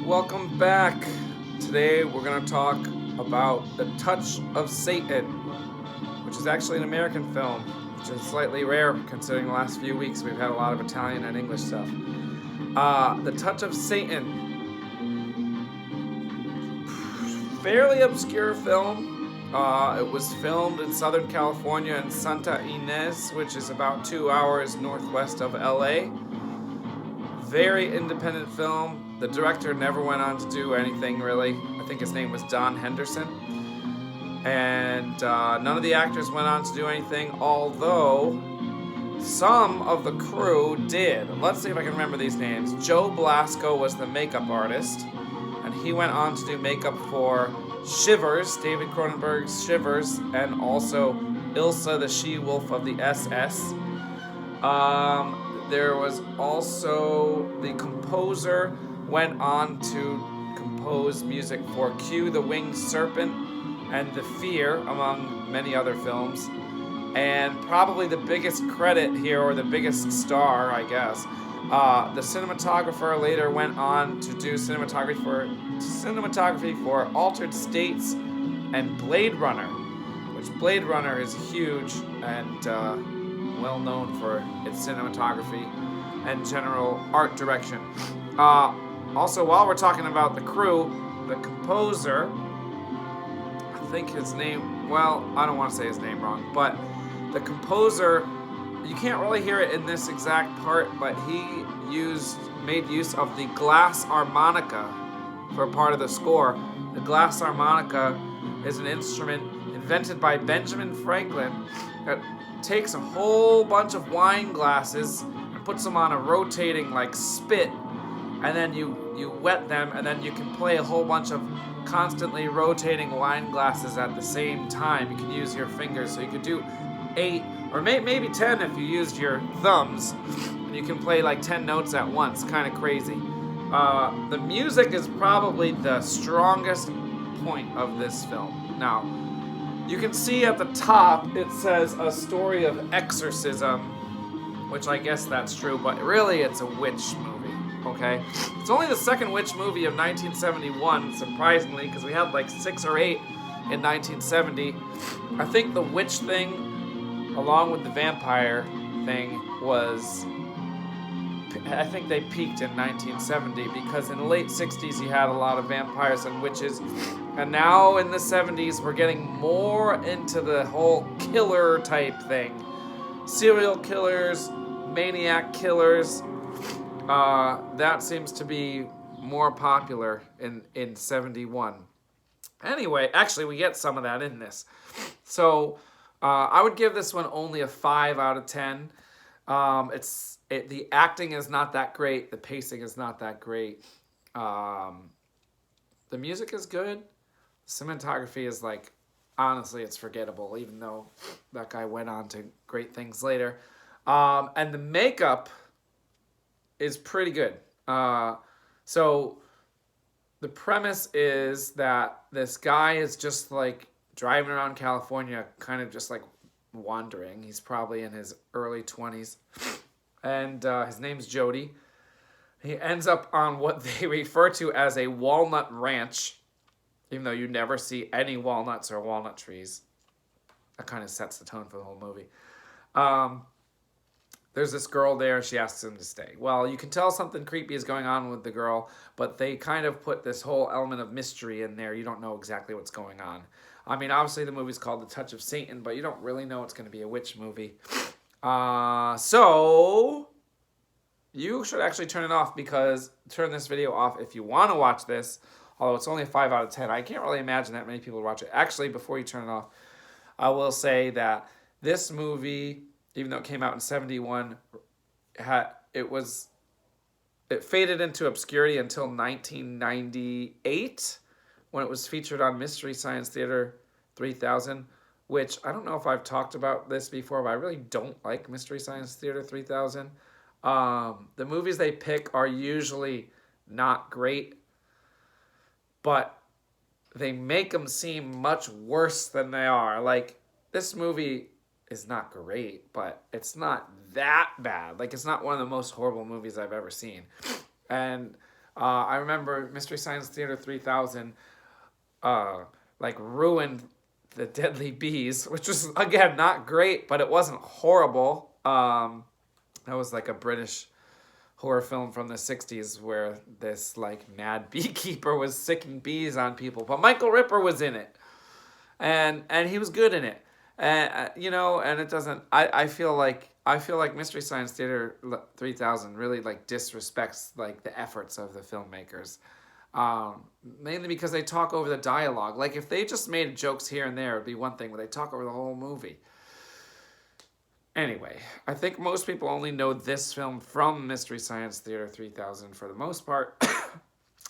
Welcome back. Today we're going to talk about The Touch of Satan, which is actually an American film, which is slightly rare considering the last few weeks we've had a lot of Italian and English stuff. The Touch of Satan, fairly obscure film. It was filmed in Southern California in Santa Ynez, which is about 2 hours northwest of LA. Very independent film. The director never went on to do anything really. I think his name was Don Henderson. And none of the actors went on to do anything, although some of the crew did. Let's see if I can remember these names. Joe Blasco was the makeup artist, and he went on to do makeup for Shivers, David Cronenberg's Shivers, and also Ilsa the She-Wolf of the SS. There was also the composer went on to compose music for Q the Winged Serpent and The Fear, among many other films. And probably the biggest credit here, or the biggest star, I guess, the cinematographer later went on to do cinematography for Altered States and Blade Runner, which Blade Runner is huge and well known for its cinematography and general art direction. Also, while we're talking about the crew, the composer, I think his name, well, I don't want to say his name wrong, but the composer, you can't really hear it in this exact part, but he made use of the glass harmonica for part of the score. The glass harmonica is an instrument invented by Benjamin Franklin that takes a whole bunch of wine glasses and puts them on a rotating like spit, and then you wet them, and then you can play a whole bunch of constantly rotating wine glasses at the same time. You can use your fingers, so you could do 8 or maybe 10 if you used your thumbs, and you can play like 10 notes at once. Kind of crazy. The music is probably the strongest point of this film. Now, you can see at the top it says a story of exorcism, which I guess that's true, but really it's a witch movie, okay? It's only the second witch movie of 1971, surprisingly, because we had like 6 or 8 in 1970. I think the witch thing, along with the vampire thing, I think they peaked in 1970, because in the late 60s you had a lot of vampires and witches, and now in the 70s we're getting more into the whole killer type thing. Serial killers, maniac killers, that seems to be more popular in 71. Anyway, actually we get some of that in this. So I would give this one only a 5 out of 10. The acting is not that great. The pacing is not that great. The music is good. Cinematography is like, honestly, it's forgettable, even though that guy went on to great things later. And the makeup is pretty good. So the premise is that this guy is just like driving around California, kind of just like wandering. He's probably in his early 20s. And his name's Jody. He ends up on what they refer to as a walnut ranch, even though you never see any walnuts or walnut trees. That kind of sets the tone for the whole movie. There's this girl there, and she asks him to stay. Well, you can tell something creepy is going on with the girl, but they kind of put this whole element of mystery in there. You don't know exactly what's going on. I mean, obviously the movie's called The Touch of Satan, but you don't really know it's going to be a witch movie. So you should actually turn this video off if you want to watch this, although it's only a 5 out of 10. I can't really imagine that many people would watch it. Actually, before you turn it off, I will say that this movie, even though it came out in 71, it faded into obscurity until 1998, when it was featured on Mystery Science Theater 3000, which I don't know if I've talked about this before, but I really don't like Mystery Science Theater 3000. The movies they pick are usually not great, but they make them seem much worse than they are. Like, this movie is not great, but it's not that bad. Like, it's not one of the most horrible movies I've ever seen. And I remember Mystery Science Theater 3000 like ruined the Deadly Bees, which was again not great, but it wasn't horrible. That was like a British horror film from the 60s where this like mad beekeeper was sicking bees on people, but Michael Ripper was in it, and he was good in it. And and it doesn't. I feel like Mystery Science Theater 3000 really like disrespects like the efforts of the filmmakers, um, mainly because they talk over the dialogue. Like if they just made jokes here and there, it'd be one thing, but they talk over the whole movie. Anyway, I think most people only know this film from Mystery Science Theater 3000 for the most part.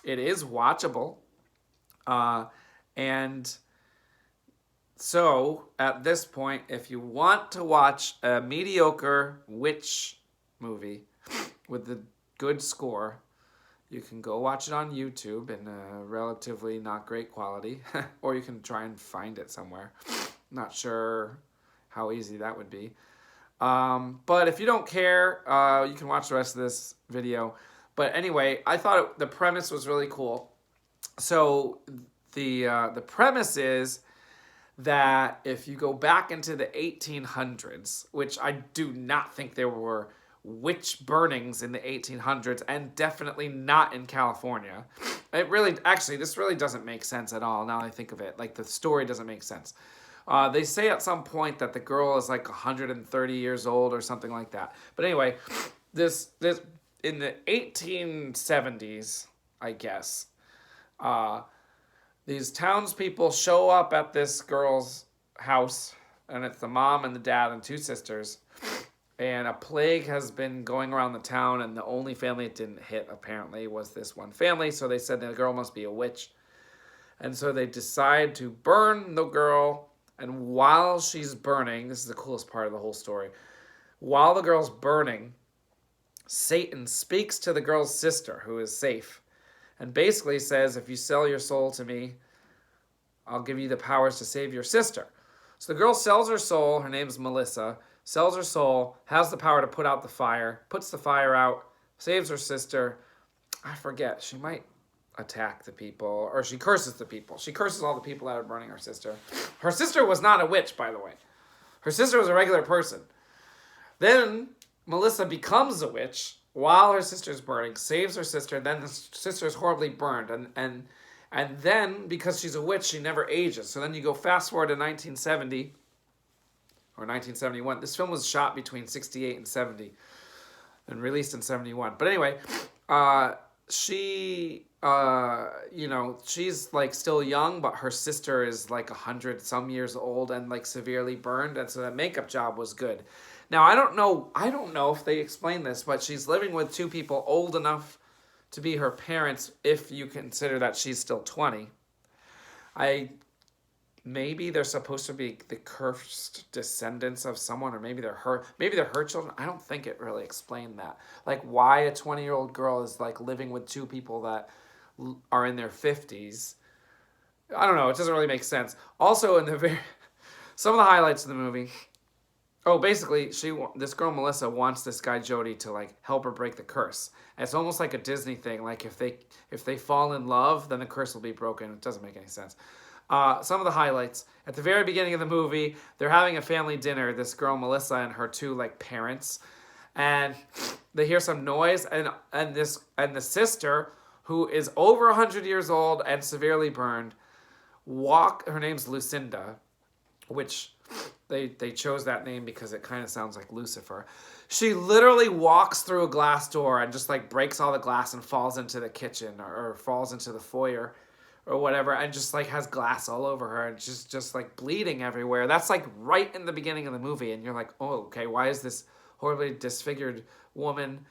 It is watchable. Uh, and so, at this point, if you want to watch a mediocre witch movie with the good score, you can go watch it on YouTube in a relatively not great quality, or you can try and find it somewhere. Not sure how easy that would be. But if you don't care, you can watch the rest of this video. But anyway, I thought the premise was really cool. So the premise is that if you go back into the 1800s, which I do not think there were witch burnings in the 1800s, and definitely not in California. This really doesn't make sense at all now that I think of it. Like, the story doesn't make sense. They say at some point that the girl is like 130 years old or something like that. But anyway, this in the 1870s, I guess, these townspeople show up at this girl's house, and it's the mom and the dad and two sisters. And a plague has been going around the town, and the only family it didn't hit, apparently, was this one family. So they said the girl must be a witch. And so they decide to burn the girl. And while she's burning, this is the coolest part of the whole story. While the girl's burning, Satan speaks to the girl's sister, who is safe, and basically says, if you sell your soul to me, I'll give you the powers to save your sister. So the girl sells her soul. Her name's Melissa. Sells her soul, has the power to put out the fire, puts the fire out, saves her sister. I forget. She might attack the people, or she curses the people. She curses all the people that are burning her sister. Her sister was not a witch, by the way. Her sister was a regular person. Then Melissa becomes a witch while her sister's burning, saves her sister, then the sister is horribly burned. And then, because she's a witch, she never ages. So then you go fast forward to 1970, or 1971. This film was shot between 68 and 70 and released in 71. But anyway, she's like still young, but her sister is like 100 some years old and like severely burned. And so that makeup job was good. Now, I don't know if they explain this, but she's living with two people old enough to be her parents if you consider that she's still 20. Maybe they're supposed to be the cursed descendants of someone, or maybe they're her children. I don't think it really explained that. Like, why a 20-year-old girl is like living with two people that are in their 50s. I don't know. It doesn't really make sense. Also, some of the highlights of the movie. Oh, basically, this girl Melissa wants this guy Jody to like help her break the curse. And it's almost like a Disney thing. Like if they fall in love, then the curse will be broken. It doesn't make any sense. Some of the highlights at the very beginning of the movie, they're having a family dinner. This girl Melissa and her two like parents, and they hear some noise, and the sister, who is over 100 years old and severely burned, her name's Lucinda, which they chose that name because it kind of sounds like Lucifer. She literally walks through a glass door and just like breaks all the glass and falls into the kitchen or falls into the foyer or whatever, and just like has glass all over her and just like bleeding everywhere. That's like right in the beginning of the movie, and you're like, oh, okay, why is this horribly disfigured woman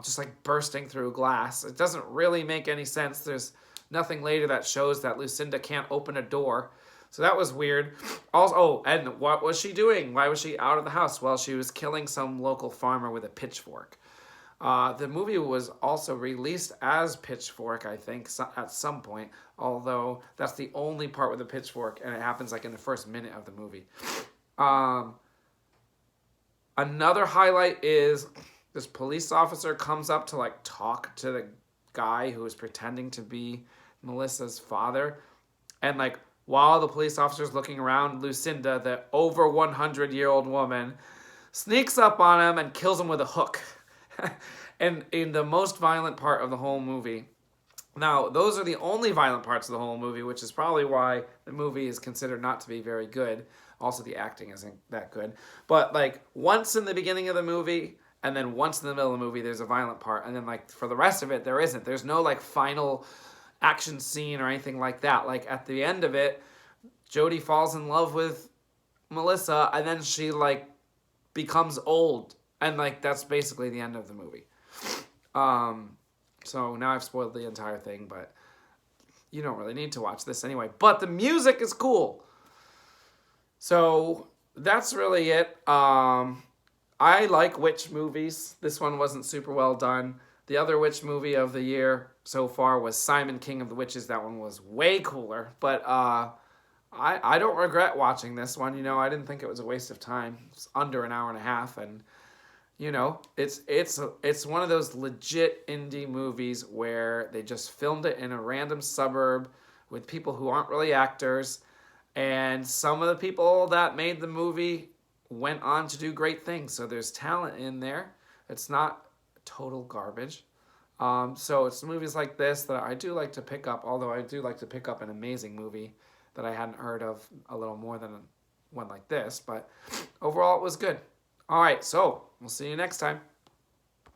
just like bursting through glass? It doesn't really make any sense. There's nothing later that shows that Lucinda can't open a door. So that was weird. Also, and what was she doing? Why was she out of the house? Well, she was killing some local farmer with a pitchfork. The movie was also released as Pitchfork, I think, at some point. Although that's the only part with the pitchfork, and it happens like in the first minute of the movie. Another highlight is this police officer comes up to like talk to the guy who was pretending to be Melissa's father. And like while the police officer's looking around, Lucinda, the over 100-year-old woman, sneaks up on him and kills him with a hook. And in the most violent part of the whole movie. Now, those are the only violent parts of the whole movie, which is probably why the movie is considered not to be very good. Also, the acting isn't that good. But like once in the beginning of the movie, and then once in the middle of the movie, there's a violent part. And then like for the rest of it, there isn't. There's no like final action scene or anything like that. Like at the end of it, Jodie falls in love with Melissa, and then she like becomes old. And like that's basically the end of the movie. So now I've spoiled the entire thing, but you don't really need to watch this anyway. But the music is cool. So that's really it. I like witch movies. This one wasn't super well done. The other witch movie of the year so far was Simon King of the Witches. That one was way cooler. But I don't regret watching this one. You know, I didn't think it was a waste of time. It's under an hour and a half, and you know, it's one of those legit indie movies where they just filmed it in a random suburb with people who aren't really actors, and some of the people that made the movie went on to do great things. So there's talent in there. It's not total garbage. So it's movies like this that I do like to pick up, although I do like to pick up an amazing movie that I hadn't heard of a little more than one like this. But overall, it was good. All right, so we'll see you next time.